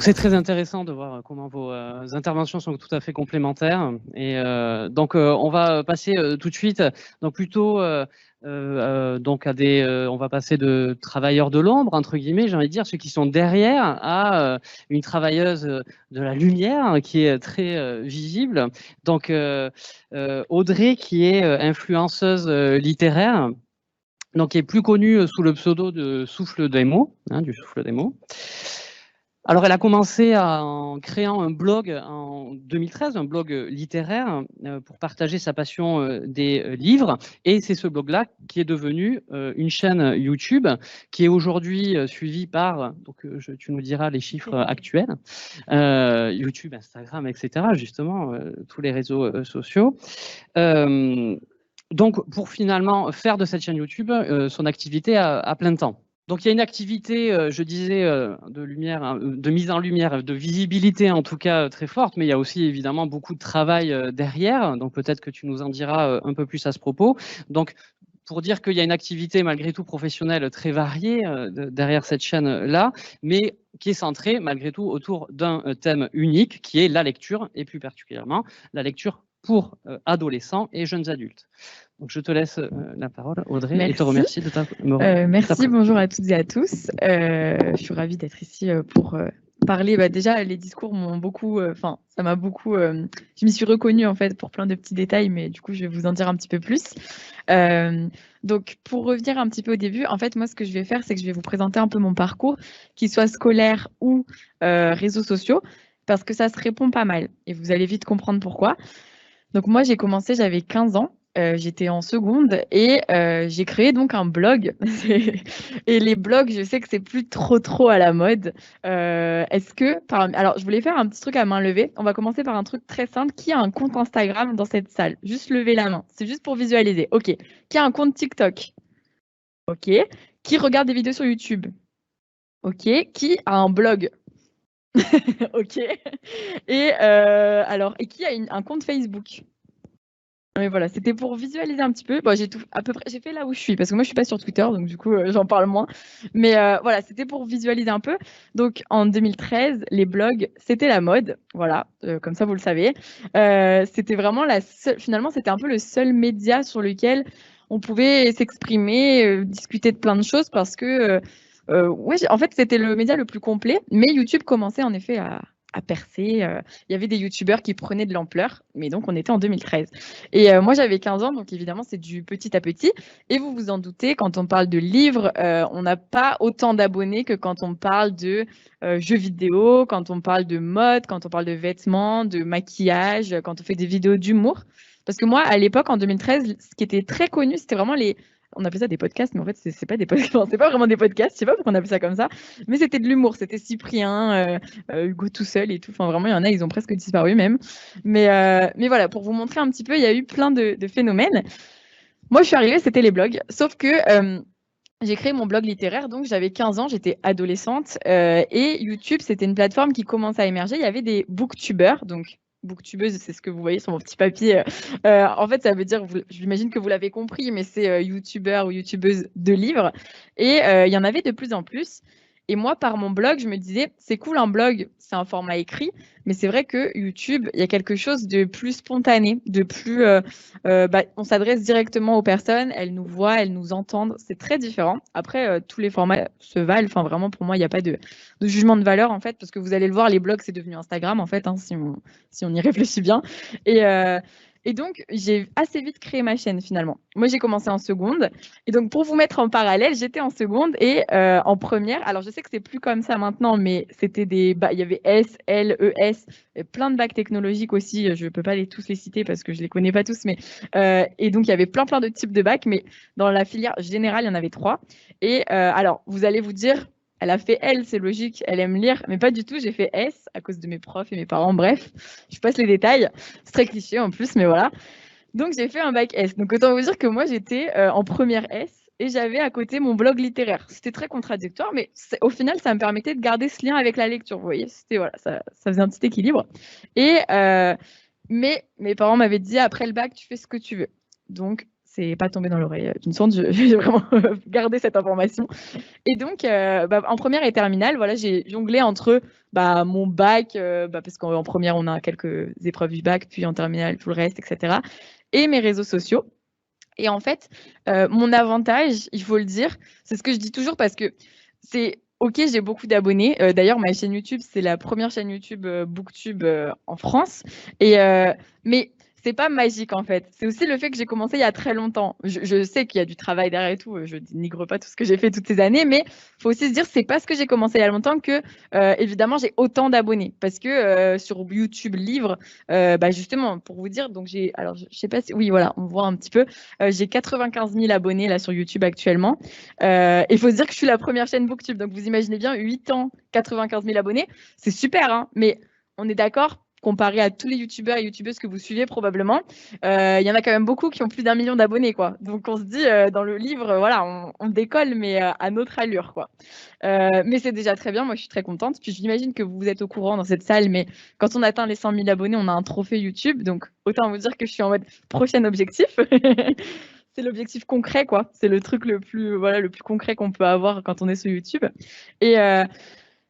Donc c'est très intéressant de voir comment vos interventions sont tout à fait complémentaires. Et donc on va passer tout de suite, donc plutôt donc à des, on va passer de travailleurs de l'ombre entre guillemets, j'ai envie de dire, ceux qui sont derrière, à une travailleuse de la lumière qui est très visible. Donc Audrey, qui est influenceuse littéraire, donc qui est plus connue sous le pseudo de Souffle des mots, du Souffle des mots. Alors, elle a commencé en créant un blog en 2013, un blog littéraire pour partager sa passion des livres. Et c'est ce blog-là qui est devenu une chaîne YouTube qui est aujourd'hui suivie par, donc tu nous diras les chiffres actuels, YouTube, Instagram, etc., justement, tous les réseaux sociaux. Donc, pour finalement faire de cette chaîne YouTube son activité à plein temps. Donc il y a une activité, je disais, de lumière, de mise en lumière, de visibilité en tout cas très forte, mais il y a aussi évidemment beaucoup de travail derrière. Donc peut-être que tu nous en diras un peu plus à ce propos. Donc pour dire qu'il y a une activité malgré tout professionnelle très variée derrière cette chaîne-là, mais qui est centrée malgré tout autour d'un thème unique qui est la lecture, et plus particulièrement la lecture pour adolescents et jeunes adultes. Donc, je te laisse la parole, Audrey, merci. Et te remercie de ta merci, bonjour à toutes et à tous. Je suis ravie d'être ici pour parler. Déjà, les discours m'ont beaucoup, ça m'a beaucoup, je m'y suis reconnue en fait pour plein de petits détails, mais du coup, je vais vous en dire un petit peu plus. Donc, pour revenir un petit peu au début, en fait, moi, ce que je vais faire, c'est que je vais vous présenter un peu mon parcours, qu'il soit scolaire ou réseaux sociaux, parce que ça se répond pas mal et vous allez vite comprendre pourquoi. Donc moi, j'ai commencé, j'avais 15 ans, j'étais en seconde et j'ai créé donc un blog. Et les blogs, je sais que c'est plus trop à la mode. Alors, je voulais faire un petit truc à main levée. On va commencer par un truc très simple. Qui a un compte Instagram dans cette salle? Juste lever la main. C'est juste pour visualiser. OK. Qui a un compte TikTok? OK. Qui regarde des vidéos sur YouTube? OK. Qui a un blog? OK. Et qui a un compte Facebook? Mais voilà, c'était pour visualiser un petit peu. Bon, à peu près, j'ai fait là où je suis, parce que moi, je suis pas sur Twitter, donc du coup, j'en parle moins. Mais voilà, c'était pour visualiser un peu. Donc, en 2013, les blogs, c'était la mode. Voilà, comme ça, vous le savez. C'était vraiment finalement, c'était un peu le seul média sur lequel on pouvait s'exprimer, discuter de plein de choses, parce que, en fait, c'était le média le plus complet. Mais YouTube commençait en effet à percer. Il y avait des youtubeurs qui prenaient de l'ampleur, mais donc on était en 2013. Et moi j'avais 15 ans, donc évidemment c'est du petit à petit. Et vous vous en doutez, quand on parle de livres, on n'a pas autant d'abonnés que quand on parle de jeux vidéo, quand on parle de mode, quand on parle de vêtements, de maquillage, quand on fait des vidéos d'humour. Parce que moi, à l'époque, en 2013, ce qui était très connu, c'était vraiment on appelait ça des podcasts, mais en fait, c'est pas des podcasts, c'est pas vraiment des podcasts, je sais pas pourquoi on appelle ça comme ça, mais c'était de l'humour, c'était Cyprien, Hugo tout seul et tout, enfin vraiment, il y en a, ils ont presque disparu même. Mais voilà, pour vous montrer un petit peu, il y a eu plein de phénomènes. Moi, je suis arrivée, c'était les blogs, sauf que j'ai créé mon blog littéraire, donc j'avais 15 ans, j'étais adolescente, et YouTube, c'était une plateforme qui commençait à émerger. Il y avait des booktubeurs, donc booktubeuse, c'est ce que vous voyez sur mon petit papier. En fait, ça veut dire, j'imagine que vous l'avez compris, mais c'est youtubeur ou youtubeuse de livres. Et il y en avait de plus en plus. Et moi, par mon blog, je me disais, c'est cool un blog, c'est un format écrit, mais c'est vrai que YouTube, il y a quelque chose de plus spontané, de plus, on s'adresse directement aux personnes, elles nous voient, elles nous entendent, c'est très différent. Après, tous les formats se valent, enfin vraiment pour moi, il n'y a pas de jugement de valeur en fait, parce que vous allez le voir, les blogs, c'est devenu Instagram en fait, hein, si on y réfléchit bien. Et donc, j'ai assez vite créé ma chaîne finalement. Moi, j'ai commencé en seconde. Et donc, pour vous mettre en parallèle, j'étais en seconde et en première. Alors, je sais que c'est plus comme ça maintenant, mais c'était il y avait S, L, ES, et plein de bacs technologiques aussi. Je ne peux pas tous les citer parce que je ne les connais pas tous. Mais, et donc, il y avait plein de types de bacs. Mais dans la filière générale, il y en avait 3. Et alors, vous allez vous dire, elle a fait L, c'est logique, elle aime lire, mais pas du tout, j'ai fait S à cause de mes profs et mes parents, bref, je passe les détails, c'est très cliché en plus, mais voilà. Donc j'ai fait un bac S, donc autant vous dire que moi j'étais en première S et j'avais à côté mon blog littéraire. C'était très contradictoire, mais au final ça me permettait de garder ce lien avec la lecture, vous voyez, c'était voilà, ça faisait un petit équilibre. Et mais mes parents m'avaient dit après le bac, tu fais ce que tu veux. Donc c'est pas tombé dans l'oreille d'une sourde, j'ai vraiment gardé cette information. Et donc, en première et terminale, voilà, j'ai jonglé entre mon bac, parce qu'en première, on a quelques épreuves du bac, puis en terminale, tout le reste, etc. Et mes réseaux sociaux. Et en fait, mon avantage, il faut le dire, c'est ce que je dis toujours parce que c'est OK, j'ai beaucoup d'abonnés. D'ailleurs, ma chaîne YouTube, c'est la première chaîne YouTube Booktube en France. Mais c'est pas magique en fait. C'est aussi le fait que j'ai commencé il y a très longtemps. Je sais qu'il y a du travail derrière et tout. Je dénigre pas tout ce que j'ai fait toutes ces années, mais faut aussi se dire c'est parce que j'ai commencé il y a longtemps que évidemment j'ai autant d'abonnés. Parce que sur YouTube Livre, justement pour vous dire, donc alors je sais pas si oui voilà, on voit un petit peu. J'ai 95 000 abonnés là sur YouTube actuellement. Il faut se dire que je suis la première chaîne Booktube. Donc vous imaginez bien 8 ans, 95 000 abonnés, c'est super, hein, mais on est d'accord. Comparé à tous les youtubeurs et youtubeuses que vous suivez probablement, il y en a quand même beaucoup qui ont plus d'1 million d'abonnés, quoi. Donc on se dit dans le livre, voilà, on décolle, mais à notre allure, quoi. Mais c'est déjà très bien, moi je suis très contente. Puis j'imagine que vous êtes au courant dans cette salle, mais quand on atteint les 100 000 abonnés, on a un trophée YouTube. Donc autant vous dire que je suis en mode prochain objectif. C'est l'objectif concret, quoi. C'est le truc le plus concret qu'on peut avoir quand on est sur YouTube.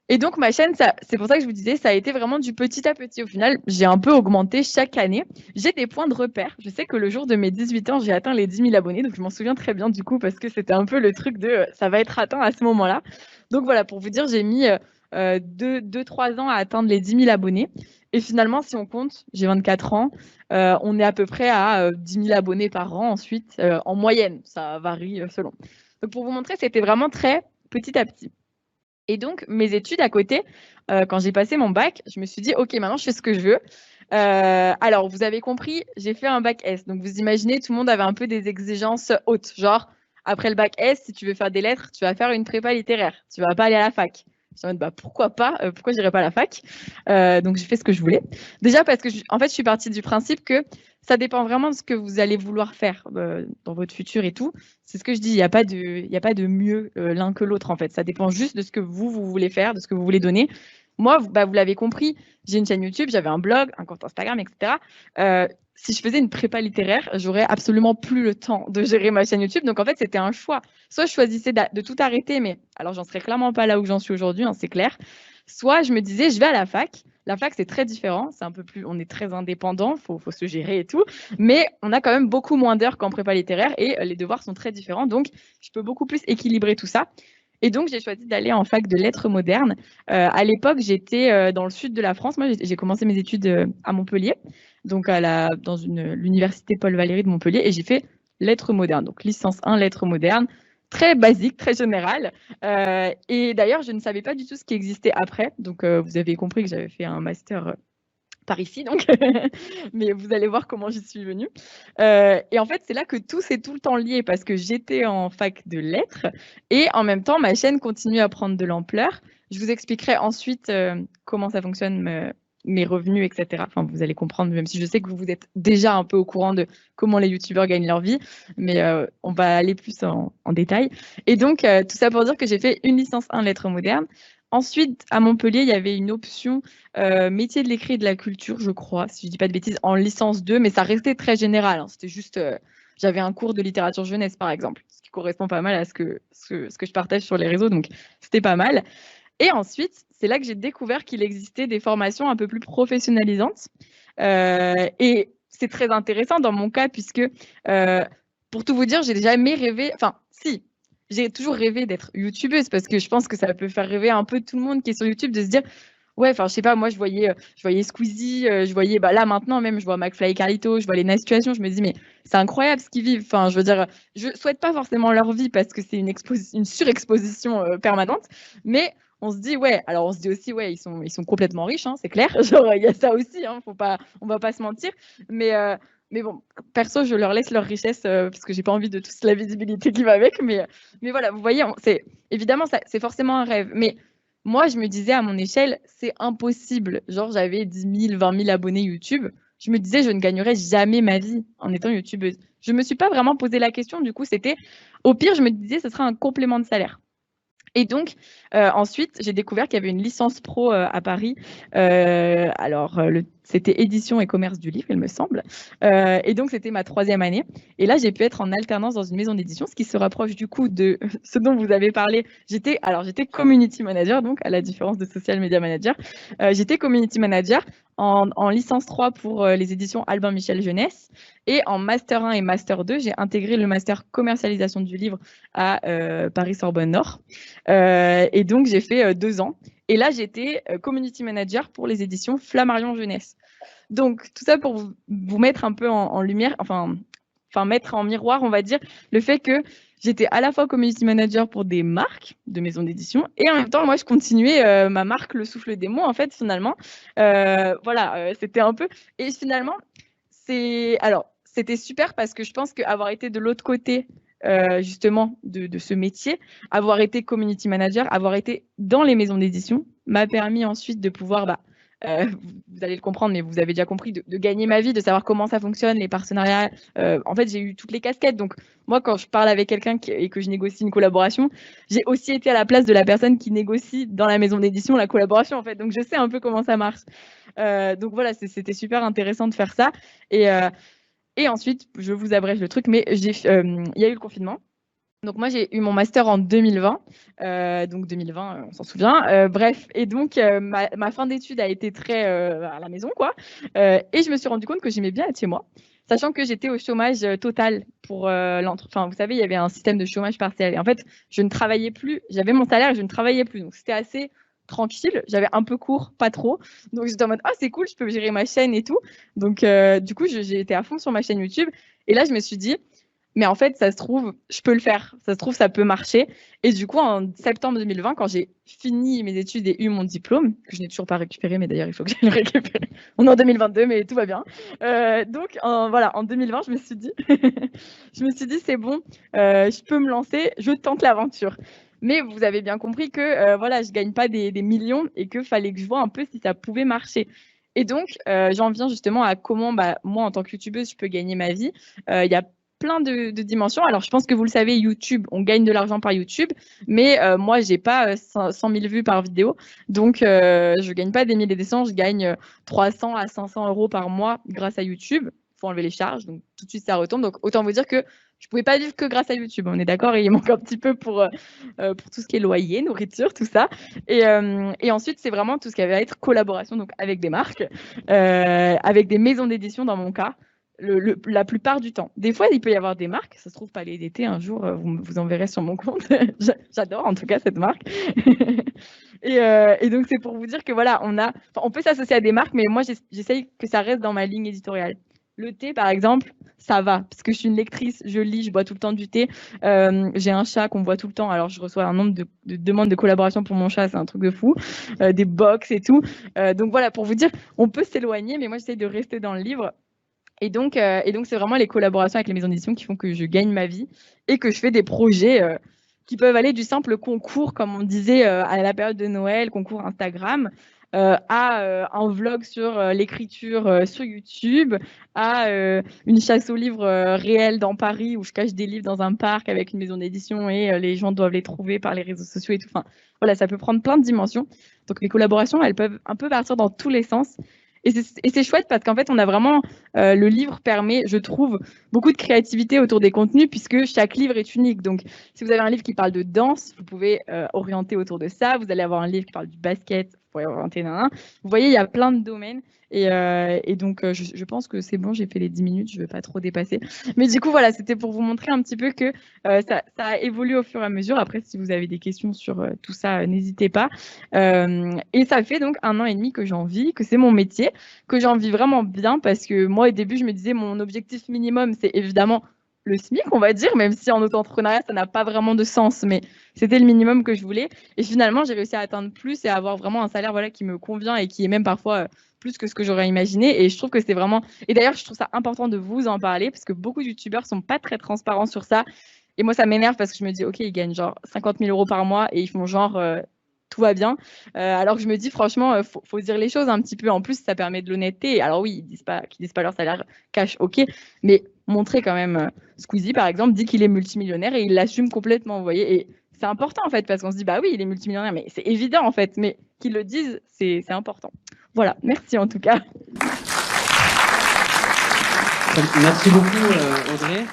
Et donc, ma chaîne, c'est pour ça que je vous disais, ça a été vraiment du petit à petit. Au final, j'ai un peu augmenté chaque année. J'ai des points de repère. Je sais que le jour de mes 18 ans, j'ai atteint les 10 000 abonnés. Donc, je m'en souviens très bien du coup, parce que c'était un peu le truc de ça va être atteint à ce moment-là. Donc, voilà, pour vous dire, j'ai mis 2-3 ans à atteindre les 10 000 abonnés. Et finalement, si on compte, j'ai 24 ans, on est à peu près à 10 000 abonnés par an ensuite, en moyenne. Ça varie selon. Donc, pour vous montrer, c'était vraiment très petit à petit. Et donc, mes études à côté, quand j'ai passé mon bac, je me suis dit, OK, maintenant, je fais ce que je veux. Alors, vous avez compris, j'ai fait un bac S. Donc, vous imaginez, tout le monde avait un peu des exigences hautes. Genre, après le bac S, si tu veux faire des lettres, tu vas faire une prépa littéraire. Tu vas pas aller à la fac. Je me suis dit, pourquoi pas pourquoi j'irais pas à la fac Donc, j'ai fait ce que je voulais. Déjà parce que, en fait, je suis partie du principe que ça dépend vraiment de ce que vous allez vouloir faire dans votre futur et tout. C'est ce que je dis, il n'y a pas de mieux l'un que l'autre, en fait. Ça dépend juste de ce que vous voulez faire, de ce que vous voulez donner. Moi, vous l'avez compris, j'ai une chaîne YouTube, j'avais un blog, un compte Instagram, etc. Si je faisais une prépa littéraire, j'aurais absolument plus le temps de gérer ma chaîne YouTube. Donc, en fait, c'était un choix. Soit je choisissais de tout arrêter, mais alors, j'en serais clairement pas là où j'en suis aujourd'hui, hein, c'est clair. Soit je me disais, je vais à la fac. La fac, c'est très différent. C'est un peu plus, on est très indépendant, faut se gérer et tout. Mais on a quand même beaucoup moins d'heures qu'en prépa littéraire et les devoirs sont très différents. Donc, je peux beaucoup plus équilibrer tout ça. Et donc, j'ai choisi d'aller en fac de lettres modernes. À l'époque, j'étais dans le sud de la France. Moi, j'ai commencé mes études à Montpellier, donc dans l'université Paul Valéry de Montpellier, et j'ai fait lettres modernes, donc licence 1 lettres modernes, très basique, très générale. Et d'ailleurs, je ne savais pas du tout ce qui existait après. Donc, vous avez compris que j'avais fait un master par ici, donc. Mais vous allez voir comment j'y suis venue. Et en fait, c'est là que tout s'est tout le temps lié parce que j'étais en fac de lettres et en même temps, ma chaîne continue à prendre de l'ampleur. Je vous expliquerai ensuite comment ça fonctionne, mes revenus, etc. Enfin, vous allez comprendre, même si je sais que vous êtes déjà un peu au courant de comment les youtubeurs gagnent leur vie, mais on va aller plus en détail. Et donc, tout ça pour dire que j'ai fait une licence 1 lettres modernes. Ensuite, à Montpellier, il y avait une option métier de l'écrit et de la culture, je crois, si je ne dis pas de bêtises, en licence 2, mais ça restait très général. Hein. C'était juste, j'avais un cours de littérature jeunesse, par exemple, ce qui correspond pas mal à ce que je partage sur les réseaux, donc c'était pas mal. Et ensuite, c'est là que j'ai découvert qu'il existait des formations un peu plus professionnalisantes. Et c'est très intéressant dans mon cas, puisque, pour tout vous dire, j'ai jamais rêvé, enfin, si, j'ai toujours rêvé d'être youtubeuse parce que je pense que ça peut faire rêver un peu tout le monde qui est sur YouTube de se dire ouais, enfin je sais pas, moi je voyais Squeezie, je voyais là maintenant même je vois McFly et Carlito, je vois les situations, je me dis mais c'est incroyable ce qu'ils vivent. Enfin, je veux dire, je souhaite pas forcément leur vie parce que c'est une surexposition permanente, mais on se dit ouais, alors on se dit aussi ouais, ils sont complètement riches, hein, c'est clair. Genre il y a ça aussi, hein, on va pas se mentir, mais bon, perso, je leur laisse leur richesse parce que j'ai pas envie de toute la visibilité qui va avec. Mais voilà, vous voyez, évidemment, c'est forcément un rêve. Mais moi, je me disais à mon échelle, c'est impossible. Genre, j'avais 10 000, 20 000 abonnés YouTube. Je me disais, je ne gagnerais jamais ma vie en étant youtubeuse. Je me suis pas vraiment posé la question. Du coup, c'était, au pire, je me disais, ce sera un complément de salaire. Et donc, ensuite, j'ai découvert qu'il y avait une licence pro à Paris. Alors, c'était édition et commerce du livre, il me semble. Et donc, c'était ma 3e année. Et là, j'ai pu être en alternance dans une maison d'édition, ce qui se rapproche du coup de ce dont vous avez parlé. J'étais community manager, donc à la différence de social media manager. J'étais community manager en licence 3 pour les éditions Albin Michel Jeunesse. Et en master 1 et master 2, j'ai intégré le master commercialisation du livre à Paris-Sorbonne Nord. Et donc, j'ai fait 2 ans. Et là, j'étais community manager pour les éditions Flammarion Jeunesse. Donc, tout ça pour vous mettre un peu en lumière, enfin, mettre en miroir, on va dire, le fait que j'étais à la fois community manager pour des marques de maisons d'édition et en même temps, moi, je continuais ma marque Le Souffle des mots, en fait, finalement. C'était un peu... Et finalement, c'était super parce que je pense qu'avoir été de l'autre côté justement de ce métier, avoir été community manager, avoir été dans les maisons d'édition, m'a permis ensuite de pouvoir, vous allez le comprendre, mais vous avez déjà compris, de gagner ma vie, de savoir comment ça fonctionne, les partenariats. En fait, j'ai eu toutes les casquettes. Donc, moi, quand je parle avec quelqu'un et que je négocie une collaboration, j'ai aussi été à la place de la personne qui négocie dans la maison d'édition la collaboration, en fait. Donc, je sais un peu comment ça marche. Donc, voilà, c'était super intéressant de faire ça. Et ensuite, je vous abrège le truc, mais il y a eu le confinement. Donc moi, j'ai eu mon master en 2020. Donc 2020, on s'en souvient. Bref, et donc ma fin d'études a été très à la maison, quoi. Et je me suis rendu compte que j'aimais bien être chez moi, sachant que j'étais au chômage total pour Enfin, vous savez, il y avait un système de chômage partiel. Et en fait, je ne travaillais plus. J'avais mon salaire et je ne travaillais plus. Donc c'était assez tranquille. J'avais un peu cours, pas trop. Donc j'étais en mode, ah, c'est cool, je peux gérer ma chaîne et tout. Donc du coup, j'ai été à fond sur ma chaîne YouTube. Et là, je me suis dit, mais en fait, ça se trouve, je peux le faire. Ça se trouve, ça peut marcher. Et du coup, en septembre 2020, quand j'ai fini mes études et eu mon diplôme, que je n'ai toujours pas récupéré, mais d'ailleurs, il faut que j'aille le récupérer. On est en 2022, mais tout va bien. Donc, en 2020, je me suis dit, c'est bon, je peux me lancer, je tente l'aventure. Mais vous avez bien compris que je gagne pas des millions et qu'il fallait que je vois un peu si ça pouvait marcher. Et donc, j'en viens justement à comment, moi, en tant que youtubeuse, je peux gagner ma vie. Il y a plein de dimensions. Alors, je pense que vous le savez, YouTube, on gagne de l'argent par YouTube, mais moi, j'ai pas 100 000 vues par vidéo. Donc, je gagne pas des milliers et des cents, je gagne 300 à 500 euros par mois grâce à YouTube. Il faut enlever les charges, donc tout de suite, ça retombe. Donc, autant vous dire que je pouvais pas vivre que grâce à YouTube. On est d'accord, et il manque un petit peu pour tout ce qui est loyer, nourriture, tout ça. Et ensuite, c'est vraiment tout ce qui va être collaboration, donc avec des marques, avec des maisons d'édition dans mon cas. La plupart du temps. Des fois, il peut y avoir des marques, ça se trouve pas l'été, un jour, vous en verrez sur mon compte. J'adore en tout cas cette marque. et donc, c'est pour vous dire que voilà, on peut s'associer à des marques, mais moi, j'essaye que ça reste dans ma ligne éditoriale. Le thé, par exemple, ça va, parce que je suis une lectrice, je lis, je bois tout le temps du thé. J'ai un chat qu'on voit tout le temps, alors je reçois un nombre de demandes de collaboration pour mon chat, c'est un truc de fou. Des box et tout. Donc voilà, pour vous dire, on peut s'éloigner, mais moi, j'essaye de rester dans le livre. Et donc, c'est vraiment les collaborations avec les maisons d'édition qui font que je gagne ma vie et que je fais des projets qui peuvent aller du simple concours, comme on disait à la période de Noël, concours Instagram, à un vlog sur l'écriture sur YouTube, à une chasse aux livres réelle dans Paris où je cache des livres dans un parc avec une maison d'édition et les gens doivent les trouver par les réseaux sociaux et tout. Enfin, voilà, ça peut prendre plein de dimensions. Donc, les collaborations, elles peuvent un peu partir dans tous les sens. Et c'est chouette parce qu'en fait, on a vraiment, le livre permet, je trouve, beaucoup de créativité autour des contenus puisque chaque livre est unique. Donc, si vous avez un livre qui parle de danse, vous pouvez orienter autour de ça. Vous allez avoir un livre qui parle du basket, vous pouvez orienter d'un. Vous voyez, il y a plein de domaines. Et donc, je pense que c'est bon, j'ai fait les 10 minutes, je ne vais pas trop dépasser. Mais du coup, voilà, c'était pour vous montrer un petit peu que ça a évolué au fur et à mesure. Après, si vous avez des questions sur tout ça, n'hésitez pas. Et ça fait donc 1 an et demi que j'en vis, que c'est mon métier, que j'en vis vraiment bien parce que moi, au début, je me disais mon objectif minimum, c'est évidemment le SMIC, on va dire, même si en auto-entrepreneuriat, ça n'a pas vraiment de sens, mais c'était le minimum que je voulais. Et finalement, j'ai réussi à atteindre plus et à avoir vraiment un salaire qui me convient et qui est même parfois plus que ce que j'aurais imaginé. Et je trouve que c'est vraiment... Et d'ailleurs, je trouve ça important de vous en parler parce que beaucoup de youtubeurs sont pas très transparents sur ça. Et moi, ça m'énerve parce que je me dis, OK, ils gagnent genre 50 000 euros par mois et ils font genre... tout va bien. Alors que je me dis, franchement, faut dire les choses un petit peu. En plus, ça permet de l'honnêteté. Alors oui, qu'ils disent pas leur salaire cash, ok, mais montrer quand même. Squeezie, par exemple, dit qu'il est multimillionnaire et il l'assume complètement, vous voyez. Et c'est important, en fait, parce qu'on se dit, bah oui, il est multimillionnaire, mais c'est évident, en fait. Mais qu'ils le disent, c'est important. Voilà, merci en tout cas. Merci beaucoup, Audrey.